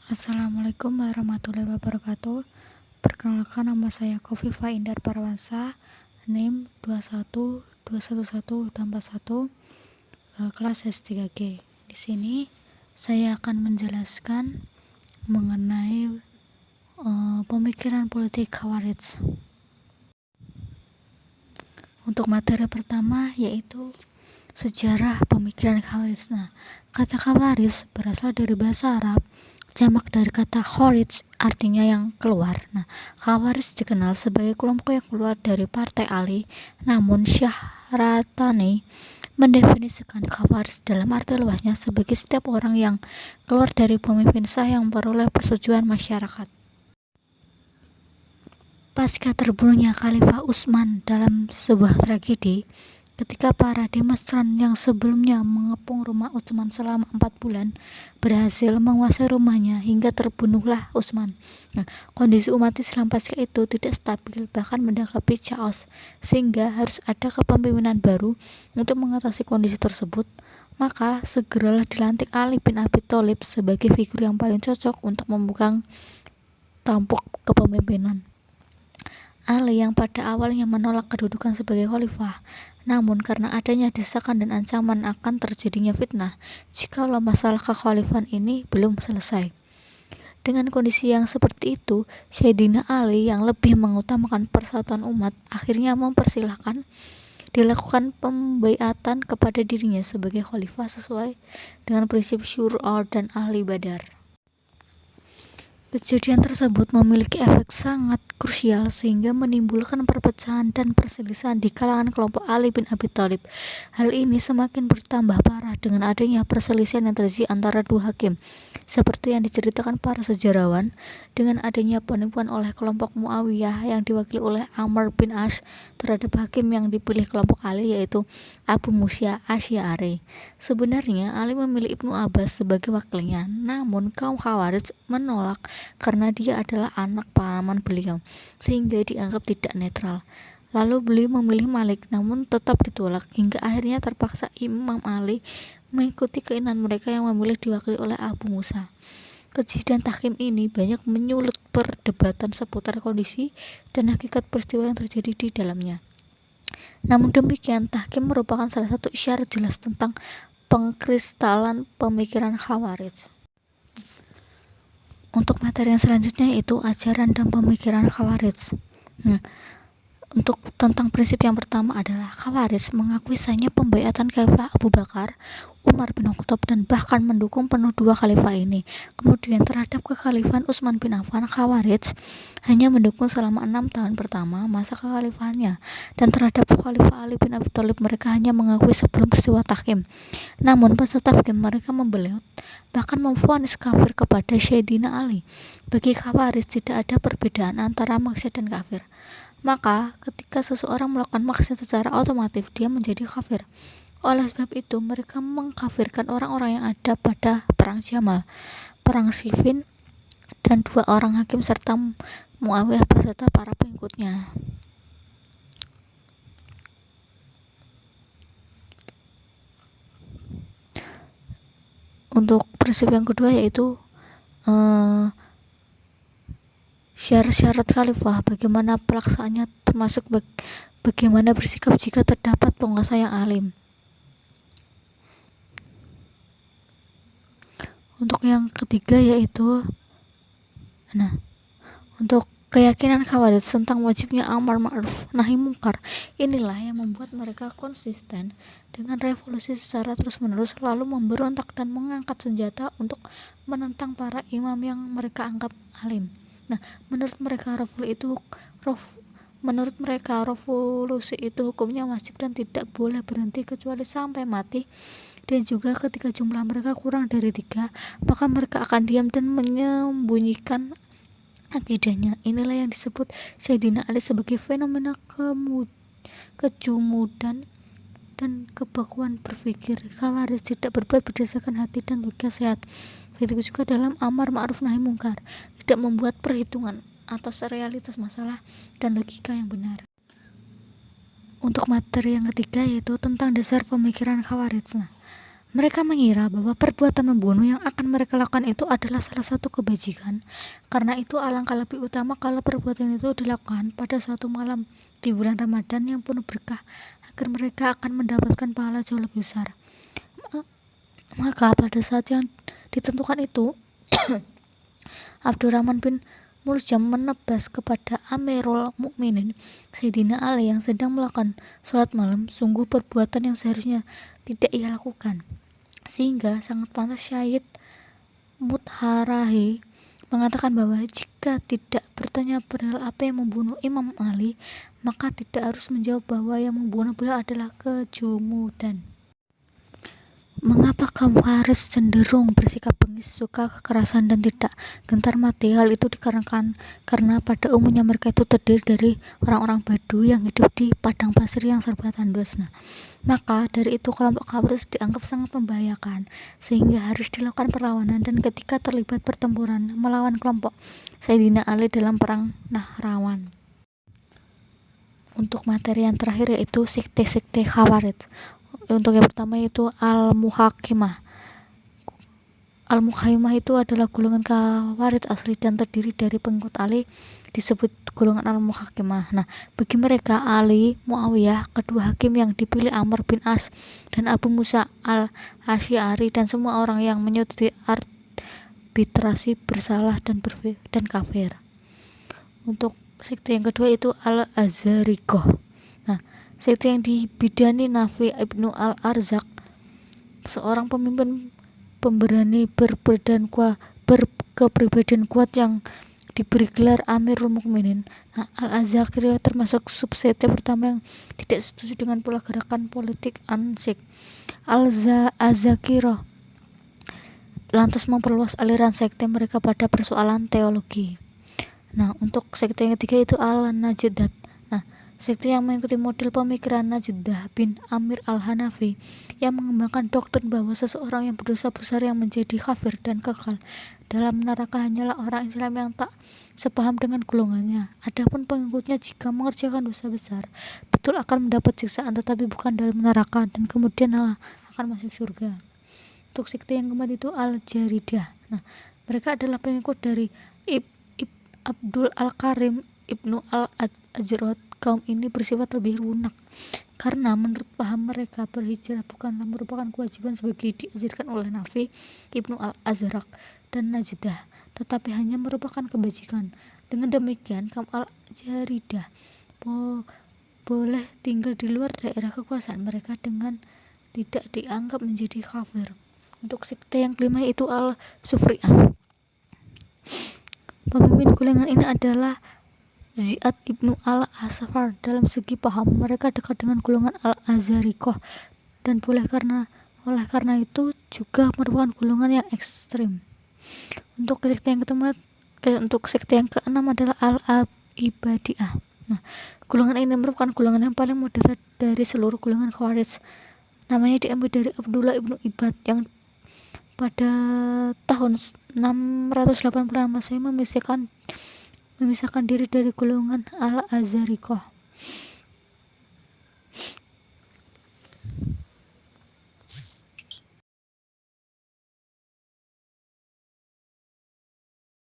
Assalamualaikum warahmatullahi wabarakatuh. Perkenalkan, nama saya Kofifa Indar Parwansa, NIM 2121121, kelas S3G. Di sini saya akan menjelaskan mengenai pemikiran politik Khawarij. Untuk materi pertama yaitu sejarah pemikiran Khawarij. Nah, kata Khawarij berasal dari bahasa Arab, jamak dari kata kharij, artinya yang keluar. Nah, Khawarij dikenal sebagai kelompok yang keluar dari Partai Ali, namun Syahratani mendefinisikan Khawarij dalam arti luasnya sebagai setiap orang yang keluar dari pemimpin sah yang memperoleh persetujuan masyarakat. Pasca terbunuhnya Khalifah Utsman dalam sebuah tragedi, ketika para demonstran yang sebelumnya mengepung rumah Utsman selama 4 bulan berhasil menguasai rumahnya hingga terbunuhlah Utsman. Nah, kondisi umat Islam pasca itu tidak stabil, bahkan mendekati chaos, sehingga harus ada kepemimpinan baru untuk mengatasi kondisi tersebut. Maka segeralah dilantik Ali bin Abi Thalib sebagai figur yang paling cocok untuk memegang tampuk kepemimpinan. Ali yang pada awalnya menolak kedudukan sebagai khalifah, namun karena adanya desakan dan ancaman akan terjadinya fitnah jikalau masalah kekhalifahan ini belum selesai. Dengan kondisi yang seperti itu, Sayyidina Ali yang lebih mengutamakan persatuan umat akhirnya mempersilahkan dilakukan pembaiatan kepada dirinya sebagai khalifah sesuai dengan prinsip syura dan ahli badar. Kejadian tersebut memiliki efek sangat krusial sehingga menimbulkan perpecahan dan perselisihan di kalangan kelompok Ali bin Abi Thalib. Hal ini semakin bertambah parah dengan adanya perselisihan yang terjadi antara dua hakim. Seperti yang diceritakan para sejarawan, dengan adanya penipuan oleh kelompok Muawiyah yang diwakili oleh Amr bin As terhadap hakim yang dipilih kelompok Ali, yaitu Abu Musa Asy'ari. Sebenarnya Ali memilih Ibnu Abbas sebagai wakilnya, namun kaum Khawarij menolak karena dia adalah anak paman beliau, sehingga dianggap tidak netral. Lalu beliau memilih Malik, namun tetap ditolak, hingga akhirnya terpaksa Imam Ali mengikuti keinginan mereka yang memilih diwakili oleh Abu Musa. Kejadian tahkim ini banyak menyulut perdebatan seputar kondisi dan hakikat peristiwa yang terjadi di dalamnya. Namun demikian, tahkim merupakan salah satu isyarat jelas tentang pengkristalan pemikiran Khawarij. Untuk materi yang selanjutnya yaitu ajaran dan pemikiran Khawarij. Untuk tentang prinsip yang pertama adalah Khawarij mengakui sahnya pembaiatan Khalifah Abu Bakar, Umar bin Khattab, dan bahkan mendukung penuh dua khalifah ini. Kemudian terhadap kekhalifahan Utsman bin Affan, Khawarij hanya mendukung selama 6 tahun pertama masa kekhalifahannya, dan terhadap Khalifah Ali bin Abi Thalib mereka hanya mengakui sebelum peristiwa tahkim. Namun pasca tahkim mereka membeliau bahkan memvonis kafir kepada Sayyidina Ali. Bagi Khawarij tidak ada perbedaan antara maksiat dan kafir. Maka ketika seseorang melakukan maksiat secara otomatis dia menjadi kafir. Oleh sebab itu mereka mengkafirkan orang-orang yang ada pada perang Jamal, perang Siffin, dan 2 orang hakim serta Muawiyah beserta para pengikutnya. Untuk prinsip yang kedua yaitu syarat-syarat khalifah, bagaimana pelaksanaannya, termasuk bagaimana bersikap jika terdapat penguasa yang alim. Untuk yang ketiga yaitu untuk keyakinan Khawarij tentang wajibnya amar ma'ruf nahi mungkar. Inilah yang membuat mereka konsisten dengan revolusi secara terus-menerus, lalu memberontak dan mengangkat senjata untuk menentang para imam yang mereka anggap alim. Menurut mereka revolusi itu hukumnya wajib dan tidak boleh berhenti kecuali sampai mati, dan juga ketika jumlah mereka kurang dari 3, maka mereka akan diam dan menyembunyikan akidahnya. Inilah yang disebut Sayyidina Ali sebagai fenomena kejumudan dan kebakuan berpikir. Khawarij tidak berbuat berdasarkan hati dan logika sehat. Begitu juga dalam amar ma'ruf nahi mungkar, tidak membuat perhitungan atas realitas masalah dan logika yang benar. Untuk materi yang ketiga yaitu tentang dasar pemikiran Khawarij. Mereka mengira bahwa perbuatan membunuh yang akan mereka lakukan itu adalah salah satu kebajikan. Karena itu alangkah lebih utama kalau perbuatan itu dilakukan pada suatu malam di bulan Ramadan yang penuh berkah, agar mereka akan mendapatkan pahala jauh lebih besar. Maka pada saat yang ditentukan itu, Abdurrahman bin Muljam menebas kepada Amirul Mukminin Sayyidina Ali yang sedang melakukan sholat malam, sungguh perbuatan yang seharusnya tidak ia lakukan. Sehingga sangat pantas Syahid Mutahhari mengatakan bahwa jika tidak bertanya perihal apa yang membunuh Imam Ali, maka tidak harus menjawab bahwa yang membunuh beliau adalah kejumudan. Mengapa kaum Khawarij cenderung bersikap bengis, suka kekerasan, dan tidak gentar mati? Hal itu dikarenakan karena pada umumnya mereka itu terdiri dari orang-orang Baduy yang hidup di padang pasir yang serba tandus. Maka dari itu kelompok Khawarij dianggap sangat membahayakan, sehingga harus dilakukan perlawanan. Dan ketika terlibat pertempuran melawan kelompok Sayyidina Ali dalam perang Nahrawan. Untuk materi yang terakhir yaitu sekte-sekte Khawarij. Untuk yang pertama yaitu Al-Muhakkimah. Al-Muhakkimah itu adalah golongan Khawarij asli dan terdiri dari pengikut Ali, disebut golongan Al-Muhakkimah. Bagi mereka Ali, Muawiyah, kedua hakim yang dipilih Amr bin As, dan Abu Musa al-Asy'ari dan semua orang yang menyetujui arbitrasi bersalah dan kafir. Untuk sekte yang kedua itu Al-Azhariyah. Sekte yang dibidani Nafi ibnu al-Arzaq, seorang pemimpin pemberani berkepribadian kuat yang diberi gelar Amirul Mukminin. Al-Azhariyah termasuk subsekte pertama yang tidak setuju dengan pola gerakan politik Ansik. Al-Azhariyah lantas memperluas aliran sekte mereka pada persoalan teologi. Untuk sekte yang ketiga itu Al-Najdat. Sekte yang mengikuti model pemikiran Najdah bin Amir al-Hanafi yang mengembangkan doktrin bahwa seseorang yang berdosa besar yang menjadi kafir dan kekal dalam neraka hanyalah orang Islam yang tak sepaham dengan golongannya. Adapun pengikutnya jika mengerjakan dosa besar, betul akan mendapat siksaan tetapi bukan dalam neraka dan kemudian akan masuk surga. Untuk sekte yang keempat itu Al-Jaridah. Mereka adalah pengikut dari Abdul Al-Karim Ibnu Al-Ajrad. Kaum ini bersifat lebih lunak karena menurut paham mereka berhijrah bukanlah merupakan kewajiban sebagai diajarkan oleh Nafi Ibnu Al-Azraq dan Najdah, tetapi hanya merupakan kebajikan. Dengan demikian kaum Al-Jaridah boleh tinggal di luar daerah kekuasaan mereka dengan tidak dianggap menjadi kafir. Untuk sekte yang kelima itu Al-Sufriyah. Pemimpin golongan ini adalah Ziyad ibnu al-Asfar. Dalam segi paham mereka dekat dengan golongan Al-Azhariyah dan oleh karena itu juga merupakan golongan yang ekstrim. Untuk sekte yang keenam adalah Al-Ibadiyah. Golongan ini merupakan golongan yang paling moderat dari seluruh golongan Khawarij. Namanya diambil dari Abdullah ibnu Ibad yang pada tahun 686 Masehi memisahkan diri dari golongan Al-Azhariyah.